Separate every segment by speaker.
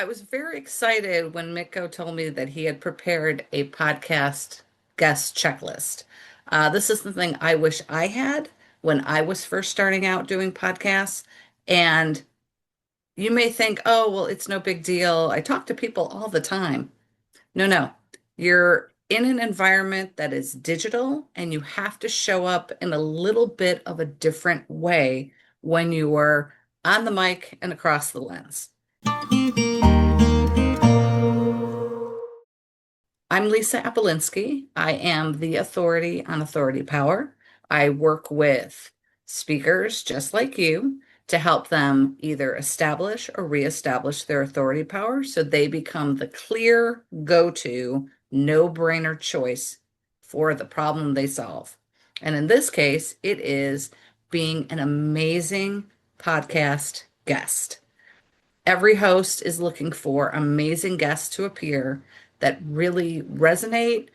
Speaker 1: I was very excited when Mitko told me that he had prepared a podcast guest checklist. This is something I wish I had when I was first starting out doing podcasts. And you may think, oh, well, it's no big deal. I talk to people all the time. No, no. You're in an environment that is digital, and you have to show up in a little bit of a different way when you are on the mic and across the lens. I'm Lisa Apolinski. I am the authority on authority power. I work with speakers just like you to help them either establish or reestablish their authority power so they become the clear go-to, no-brainer choice for the problem they solve. And in this case, it is being an amazing podcast guest. Every host is looking for amazing guests to appear that really resonate,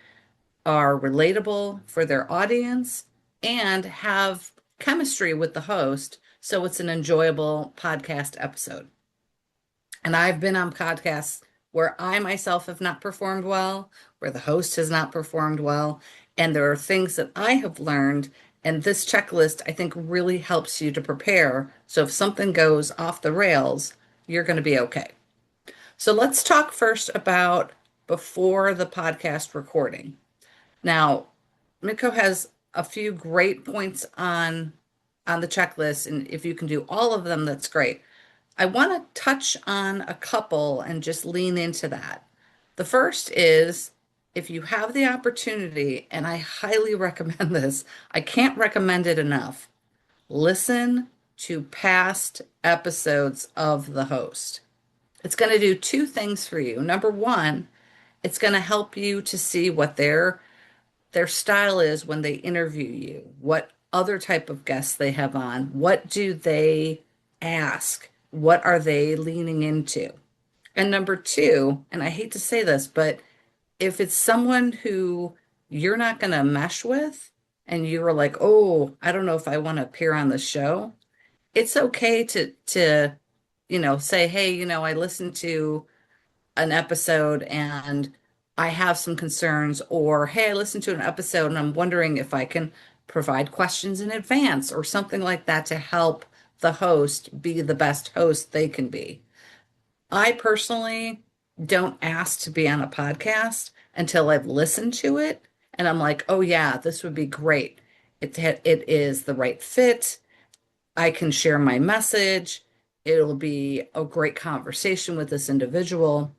Speaker 1: are relatable for their audience, and have chemistry with the host so it's an enjoyable podcast episode. And I've been on podcasts where I myself have not performed well, where the host has not performed well, and there are things that I have learned. And this checklist, I think, really helps you to prepare. So if something goes off the rails, you're going to be okay. So let's talk first about before the podcast recording. Now, Mitko has a few great points on the checklist, and if you can do all of them, that's great. I want to touch on a couple and just lean into that. The first is if you have the opportunity, and I highly recommend this, I can't recommend it enough. Listen to past episodes of the host. It's going to do two things for you. Number one, it's going to help you to see what their style is when they interview you, what other type of guests they have on, what do they ask, what are they leaning into. And number two, and I hate to say this, but if it's someone who you're not going to mesh with and you're like, oh, I don't know if I want to appear on the show, it's okay to say, hey, I listened to an episode and I have some concerns, or hey, I listened to an episode and I'm wondering if I can provide questions in advance or something like that to help the host be the best host they can be. I personally don't ask to be on a podcast until I've listened to it and I'm like, oh yeah, this would be great. It is the right fit. I can share my message. It'll be a great conversation with this individual.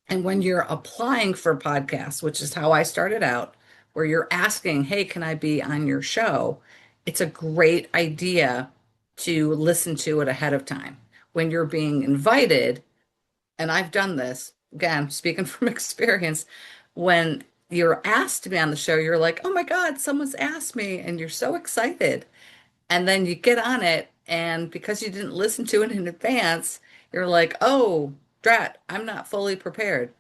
Speaker 1: And when you're applying for podcasts, which is how I started out, where you're asking, hey, can I be on your show? It's a great idea to listen to it ahead of time. When you're being invited, and I've done this, again, speaking from experience, when you're asked to be on the show, you're like, oh my God, someone's asked me, and you're so excited. And then you get on it, and because you didn't listen to it in advance, you're like, oh, drat, I'm not fully prepared.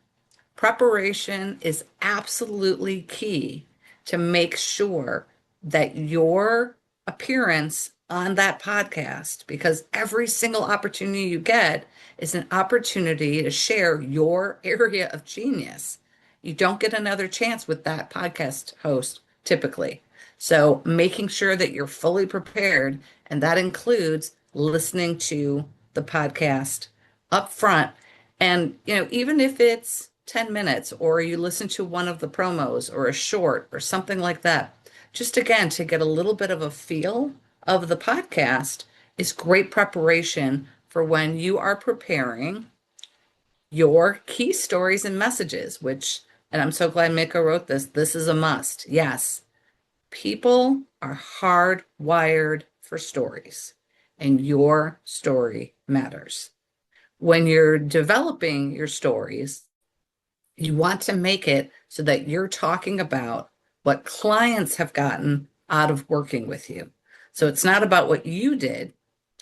Speaker 1: Preparation is absolutely key to make sure that your appearance on that podcast, because every single opportunity you get is an opportunity to share your area of genius. You don't get another chance with that podcast host typically. So making sure that you're fully prepared, and that includes listening to the podcast up front. And, even if it's 10 minutes or you listen to one of the promos or a short or something like that, just again, to get a little bit of a feel of the podcast is great preparation for when you are preparing your key stories and messages, which, and I'm so glad Miko wrote this, this is a must. Yes, people are hardwired for stories, and your story matters. When you're developing your stories, you want to make it so that you're talking about what clients have gotten out of working with you. So it's not about what you did,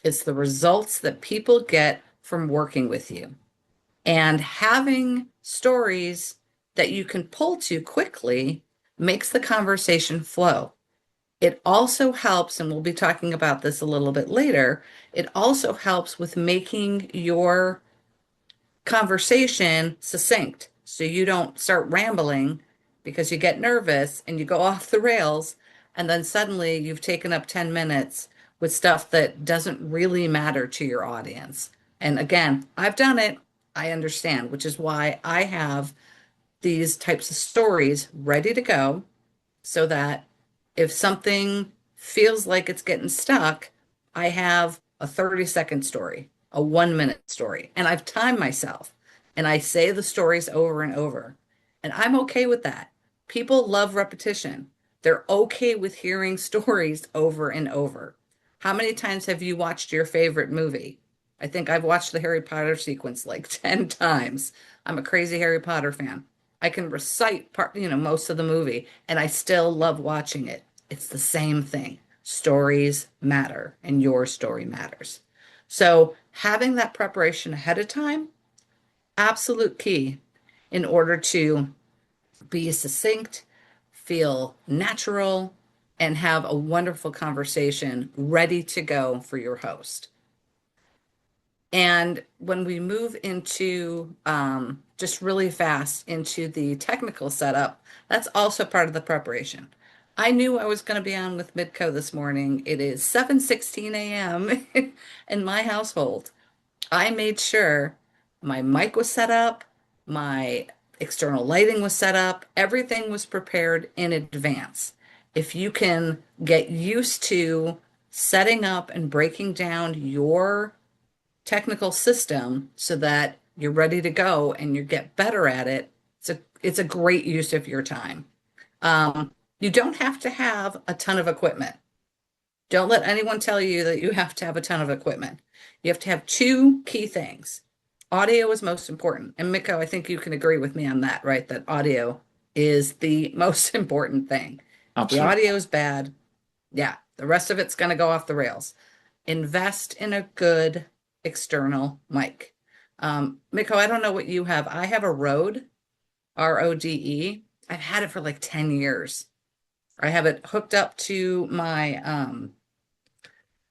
Speaker 1: it's the results that people get from working with you. And having stories that you can pull to quickly makes the conversation flow. It also helps, and we'll be talking about this a little bit later, it also helps with making your conversation succinct so you don't start rambling because you get nervous and you go off the rails, and then suddenly you've taken up 10 minutes with stuff that doesn't really matter to your audience. And again, I've done it. I understand, which is why I have these types of stories ready to go so that if something feels like it's getting stuck, I have a 30-second story, a 1 minute story, and I've timed myself and I say the stories over and over. And I'm okay with that. People love repetition. They're okay with hearing stories over and over. How many times have you watched your favorite movie? I think I've watched the Harry Potter sequence like 10 times. I'm a crazy Harry Potter fan. I can recite most of the movie, and I still love watching it. It's the same thing. Stories matter, and your story matters. So having that preparation ahead of time, absolute key in order to be succinct, feel natural, and have a wonderful conversation ready to go for your host. And when we move into just really fast into the technical setup, that's also part of the preparation. I knew I was going to be on with Midco this morning. It is 7:16 a.m. in my household. I made sure my mic was set up, my external lighting was set up, everything was prepared in advance. If you can get used to setting up and breaking down your technical system so that you're ready to go and you get better at it, it's a great use of your time. You don't have to have a ton of equipment. Don't let anyone tell you that you have to have a ton of equipment. You have to have two key things. Audio is most important. And Miko, I think you can agree with me on that, right? That audio is the most important thing. If the
Speaker 2: Absolutely.
Speaker 1: audio is bad, yeah, the rest of it's going to go off the rails. Invest in a good external mic. Miko, I don't know what you have. I have a Rode, Rode. I've had it for like 10 years. I have it hooked up to my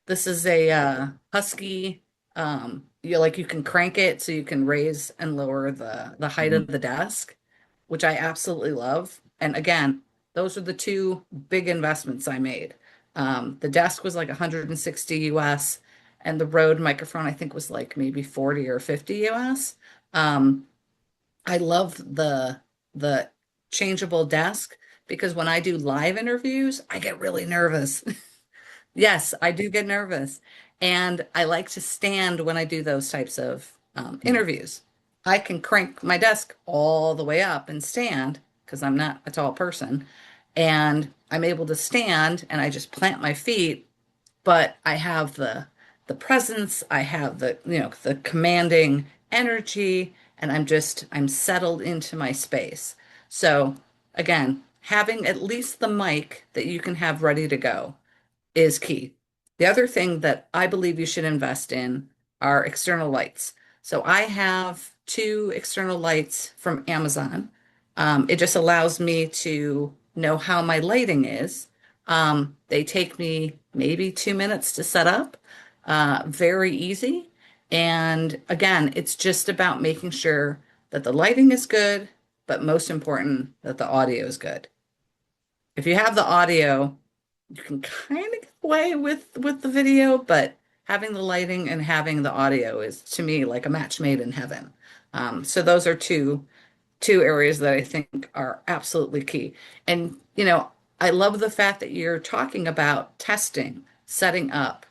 Speaker 1: this is a Husky you can crank it so you can raise and lower the height
Speaker 2: Mhm.
Speaker 1: of the desk, which I absolutely love. And again, those are the two big investments I made. The desk was like 160 US, and the Rode microphone I think was like maybe 40 or 50 US. Um, I love the changeable desk because when I do live interviews, I get really nervous. Yes, I do get nervous. And I like to stand when I do those types of
Speaker 2: Mhm.
Speaker 1: interviews. I can crank my desk all the way up and stand because I'm not a tall person. And I'm able to stand and I just plant my feet, but I have the presence, I have the commanding energy, and I'm settled into my space. So again, having at least the mic that you can have ready to go is key. The other thing that I believe you should invest in are external lights. So I have two external lights from Amazon. It just allows me to know how my lighting is. They take me maybe 2 minutes to set up, very easy. And again, it's just about making sure that the lighting is good, but most important, that the audio is good. If you have the audio, you can kind of get away with the video, but having the lighting and having the audio is to me like a match made in heaven. So those are two areas that I think are absolutely key. And I love the fact that you're talking about testing, setting up,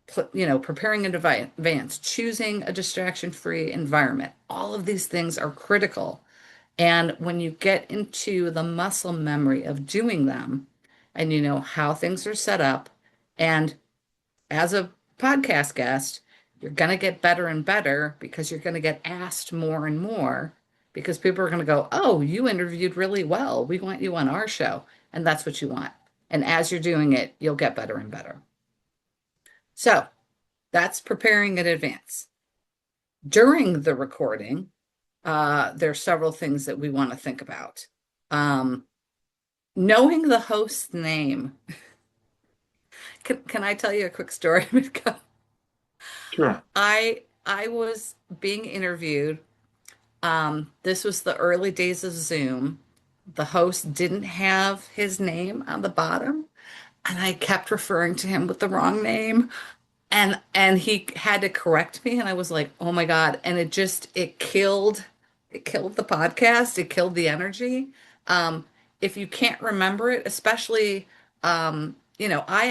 Speaker 1: preparing in advance, choosing a distraction-free environment. All of these things are critical. And when you get into the muscle memory of doing them and you know how things are set up, and as a podcast guest, you're going to get better and better because you're going to get asked more and more because people are going to go, "Oh, you interviewed really well. We want you on our show." And that's what you want. And as you're doing it, you'll get better and better. So that's preparing in advance. During the recording, there are several things that we want to think about. Um, Knowing the host's name. Can I tell you a quick story, Mika?
Speaker 2: Sure.
Speaker 1: I was being interviewed. This was the early days of Zoom. The host didn't have his name on the bottom, and I kept referring to him with the wrong name. And he had to correct me, and I was like, "Oh my God." And it killed the podcast. It killed the energy. Um, if you can't remember it, especially I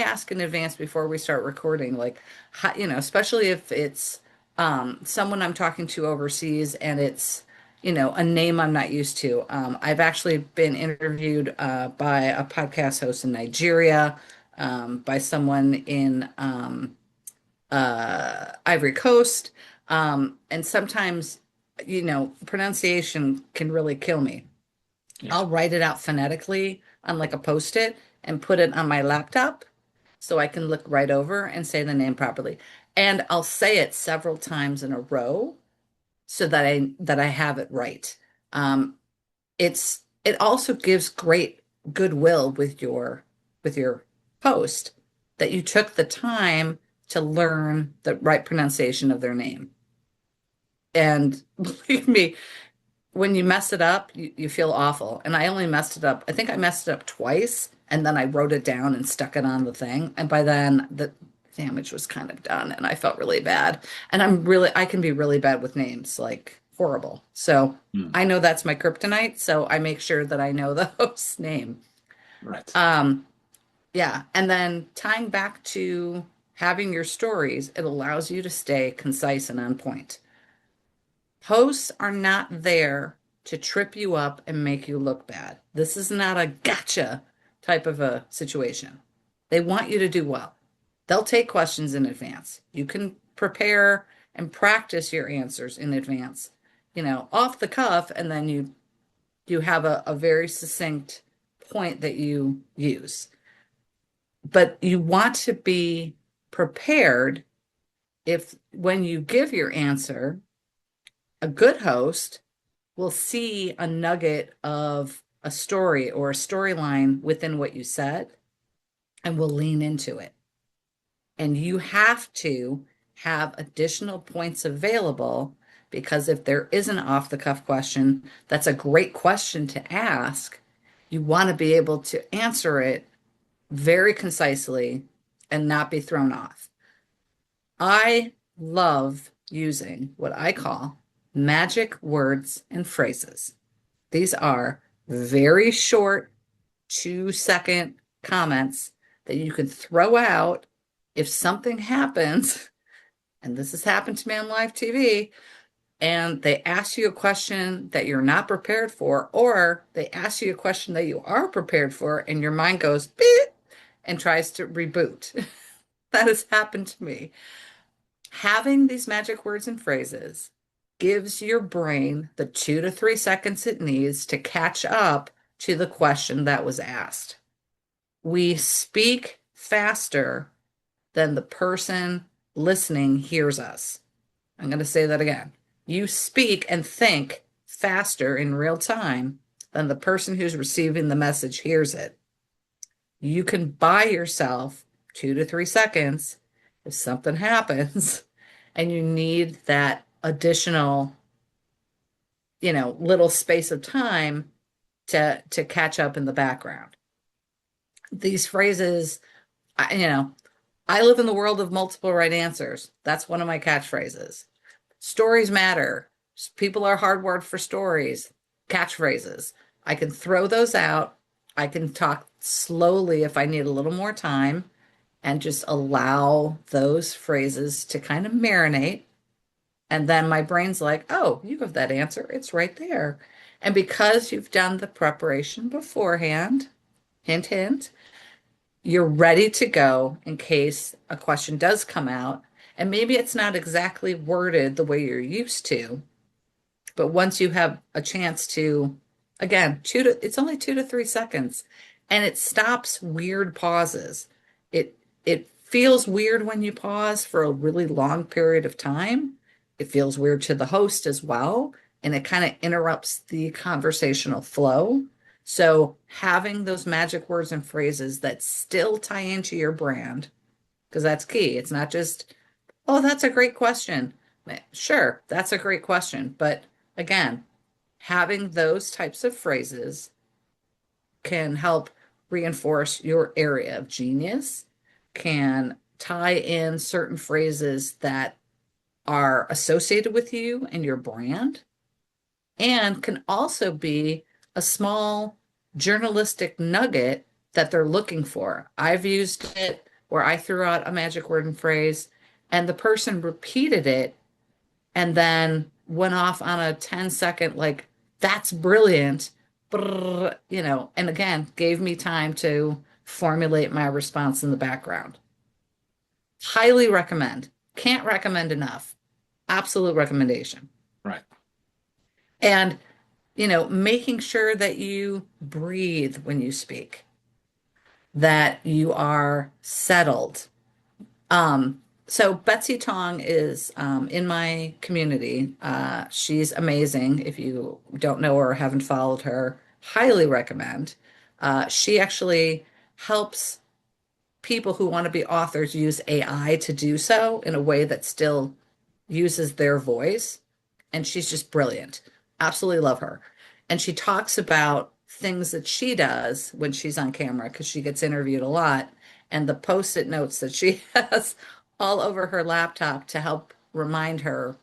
Speaker 1: ask in advance before we start recording, like especially if it's someone I'm talking to overseas and it's a name I'm not used to. I've actually been interviewed by a podcast host in Nigeria, by someone in Ivory Coast. And sometimes, pronunciation can really kill me.
Speaker 2: Yeah.
Speaker 1: I'll write it out phonetically on like a post-it and put it on my laptop so I can look right over and say the name properly. And I'll say it several times in a row so that I have it right. Um, it also gives great goodwill with your host that you took the time to learn the right pronunciation of their name. And believe me, when you mess it up, you feel awful. And I only messed it up. I think I messed it up twice, and then I wrote it down and stuck it on the thing. And by then the damage was kind of done, and I felt really bad. And I can be really bad with names, like horrible. So
Speaker 2: Mm.
Speaker 1: I know that's my kryptonite, so I make sure that I know the host's name.
Speaker 2: Right.
Speaker 1: Um, yeah. And then tying back to having your stories, it allows you to stay concise and on point. Hosts are not there to trip you up and make you look bad. This is not a gotcha type of a situation. They want you to do well. They'll take questions in advance. You can prepare and practice your answers in advance, off the cuff, and then you have a very succinct point that you use. But you want to be prepared if when you give your answer, a good host will see a nugget of a story or a storyline within what you said and will lean into it. And you have to have additional points available because if there is an off the cuff question, that's a great question to ask. You want to be able to answer it very concisely and not be thrown off. I love using what I call magic words and phrases. These are very short 2-second comments that you can throw out if something happens. And this has happened to me on live TV, and they ask you a question that you're not prepared for, or they ask you a question that you are prepared for, and your mind goes beep and tries to reboot. That has happened to me. Having these magic words and phrases gives your brain the 2 to 3 seconds it needs to catch up to the question that was asked. We speak faster than the person listening hears us. I'm going to say that again. You speak and think faster in real time than the person who's receiving the message hears it. You can buy yourself 2 to 3 seconds if something happens and you need that additional, little space of time to catch up in the background. These phrases, I live in the world of multiple right answers. That's one of my catchphrases. Stories matter. People are hardwired for stories. Catchphrases. I can throw those out. I can talk slowly if I need a little more time and just allow those phrases to kind of marinate. And then my brain's like, oh, you have that answer. It's right there. And because you've done the preparation beforehand, hint, hint, you're ready to go in case a question does come out. And maybe it's not exactly worded the way you're used to, but once you have a chance to, again, it's only 2 to 3 seconds, and it stops weird pauses. It feels weird when you pause for a really long period of time. It feels weird to the host as well, and it kind of interrupts the conversational flow. So having those magic words and phrases that still tie into your brand, because that's key. It's not just, oh, that's a great question. Sure, that's a great question. But again, having those types of phrases can help reinforce your area of genius, can tie in certain phrases that are associated with you and your brand, and can also be a small journalistic nugget that they're looking for. I've used it where I threw out a magic word and phrase, and the person repeated it and then went off on a 10-second, like, that's brilliant, and again, gave me time to formulate my response in the background. Highly recommend. Can't recommend enough. Absolute recommendation.
Speaker 2: Right.
Speaker 1: And, making sure that you breathe when you speak, that you are settled. So Betsy Tong is in my community. She's amazing. If you don't know her or haven't followed her, highly recommend. She actually helps people who want to be authors use AI to do so in a way that still uses their voice. And she's just brilliant. Absolutely love her. And she talks about things that she does when she's on camera because she gets interviewed a lot, and the post-it notes that she has all over her laptop to help remind her.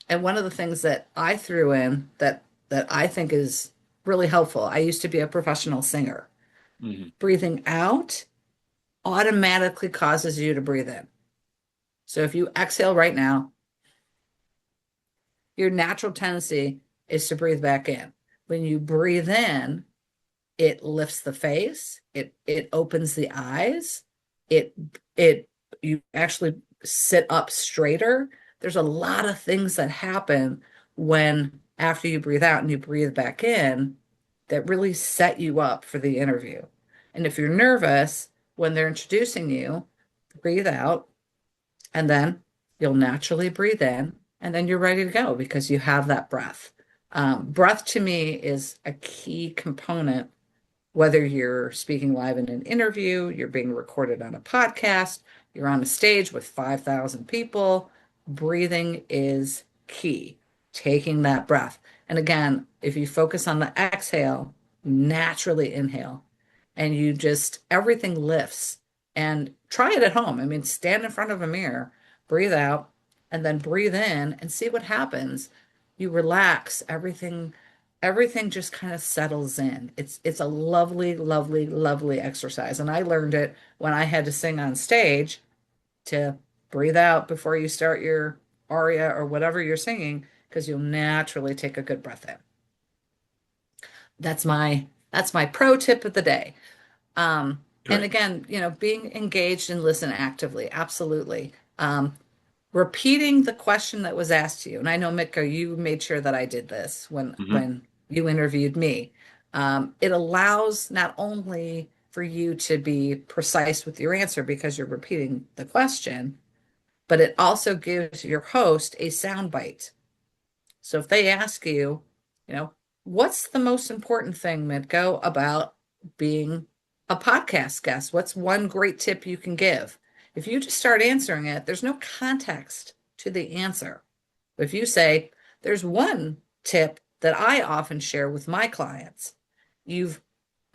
Speaker 1: And one of the things that I threw in that I think is really helpful, I used to be a professional singer.
Speaker 2: Hmm.
Speaker 1: Breathing out automatically causes you to breathe in. So if you exhale right now, your natural tendency is to breathe back in. When you breathe in, it lifts the face, it opens the eyes, it it you actually sit up straighter. There's a lot of things that happen when after you breathe out and you breathe back in that really set you up for the interview. And if you're nervous when they're introducing you, breathe out, and then you'll naturally breathe in, and then you're ready to go because you have that breath. Breath to me is a key component, whether you're speaking live in an interview, you're being recorded on a podcast, you're on a stage with 5,000 people. Breathing is key, taking that breath. And again, if you focus on the exhale, naturally inhale, and you just, everything lifts. And try it at home. I mean, stand in front of a mirror, breathe out, and then breathe in and see what happens. You relax, everything just kind of settles in. It's a lovely, lovely, lovely exercise. And I learned it when I had to sing on stage to breathe out before you start your aria or whatever you're singing, because you'll naturally take a good breath in. That's my pro tip of the day. And
Speaker 2: Great.
Speaker 1: again, being engaged and listen actively, absolutely. Repeating the question that was asked to you. And I know, Mitka, you made sure that I did this when
Speaker 2: Hmm.
Speaker 1: when you interviewed me. It allows not only for you to be precise with your answer because you're repeating the question, but it also gives your host a sound bite. So if they ask you, you know, what's the most important thing, Mitko, about being a podcast guest? What's one great tip you can give? If you just start answering it, there's no context to the answer. But if you say, there's one tip that I often share with my clients, you've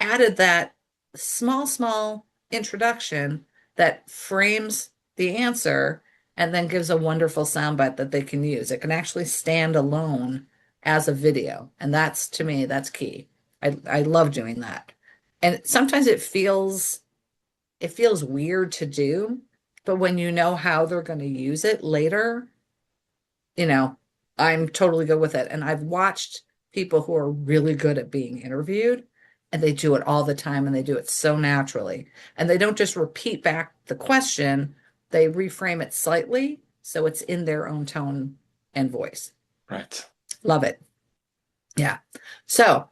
Speaker 1: added that small introduction that frames the answer and then gives a wonderful soundbite that they can use. It can actually stand alone as a video. And that's, to me, that's key. I love doing that. And sometimes it feels weird to do, but when you know how they're going to use it later, you know, I'm totally good with it. And I've watched people who are really good at being interviewed, and they do it all the time and they do it so naturally. And they don't just repeat back the question, they reframe it slightly so it's in their own tone and voice.
Speaker 2: Right.
Speaker 1: Love it. Yeah. So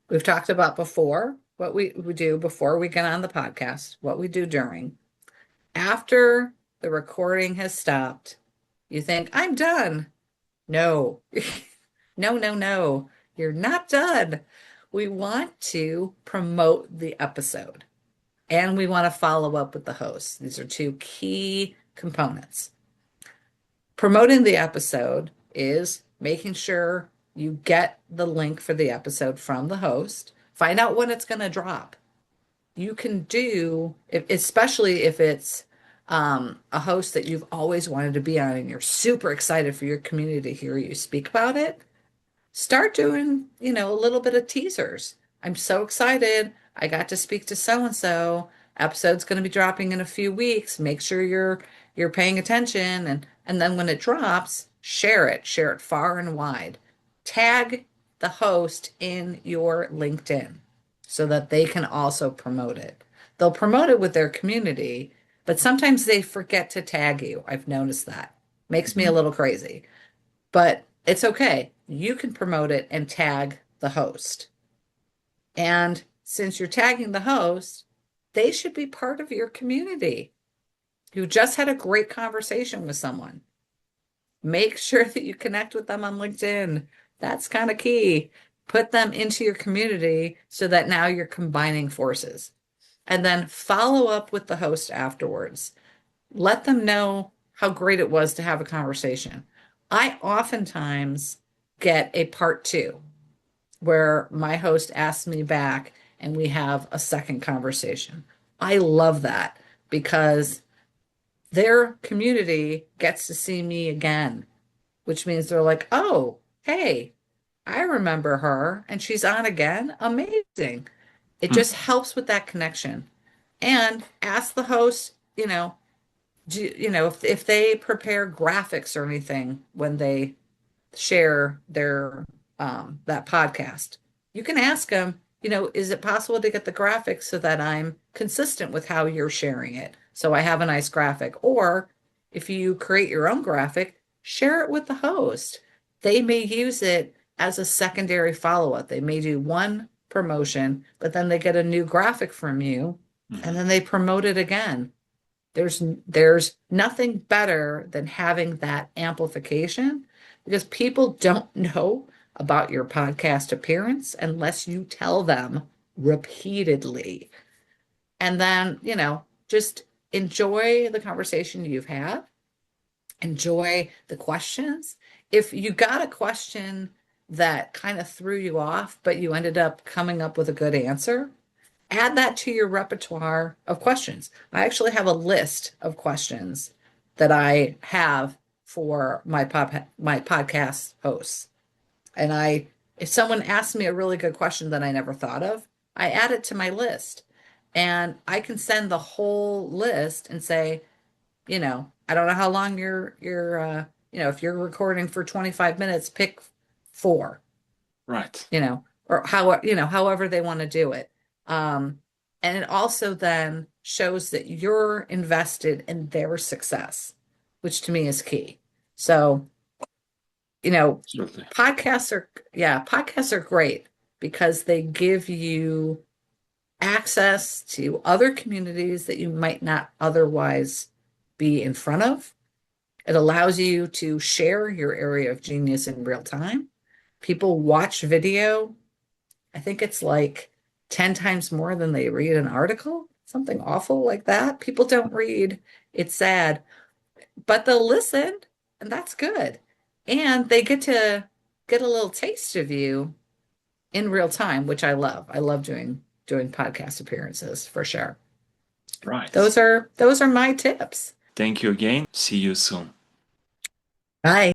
Speaker 1: we've talked about before what we do before we get on the podcast, what we do during. After the recording has stopped, you think, I'm done. No, no. You're not done. We want to promote the episode and we want to follow up with the host. These are two key components. Promoting the episode is making sure you get the link for the episode from the host. Find out when it's going to drop. You can do, especially if it's a host that you've always wanted to be on and you're super excited for your community to hear you speak about it. Start doing, a little bit of teasers. I'm so excited. I got to speak to so and so. Episode's going to be dropping in a few weeks. Make sure you're paying attention, and then when it drops, share it. Share it far and wide. Tag the host in your LinkedIn so that they can also promote it. They'll promote it with their community, but sometimes they forget to tag you. I've noticed that. Makes me a little crazy. But it's okay. You can promote it and tag the host. And since you're tagging the host, they should be part of your community. You just had a great conversation with someone. Make sure that you connect with them on LinkedIn. That's kind of key. Put them into your community so that now you're combining forces. And then follow up with the host afterwards. Let them know how great it was to have a conversation. I oftentimes get a part 2 where my host asks me back and we have a second conversation. I love that because their community gets to see me again, which means they're like, oh, hey, I remember her and she's on again. Amazing. It just helps with that connection. And ask the host, if they prepare graphics or anything when they share their that podcast, you can ask them, is it possible to get the graphics so that I'm consistent with how you're sharing it? So I have a nice graphic. Or if you create your own graphic, share it with the host. They may use it as a secondary follow-up. They may do one promotion, but then they get a new graphic from you and then they promote it again. There's nothing better than having that amplification because people don't know about your podcast appearance unless you tell them repeatedly. And then, just enjoy the conversation you've had. Enjoy the questions. If you got a question that kind of threw you off, but you ended up coming up with a good answer, add that to your repertoire of questions. I actually have a list of questions that I have for my podcast hosts. And if someone asks me a really good question that I never thought of, I add it to my list. And I can send the whole list and say, I don't know how long if you're recording for 25 minutes, pick 4.
Speaker 2: Right.
Speaker 1: Or however they want to do it. And it also then shows that you're invested in their success, which to me is key. So,
Speaker 2: Absolutely.
Speaker 1: podcasts are great because they give you access to other communities that you might not otherwise be in front of. It allows you to share your area of genius in real time. People watch video. I think it's like 10 times more than they read an article, something awful like that. People don't read. It's sad, but they'll listen, and that's good. And they get to get a little taste of you in real time, which I love. I love doing podcast appearances for sure.
Speaker 2: Right.
Speaker 1: Those are my tips.
Speaker 2: Thank you again. See you soon.
Speaker 1: Bye.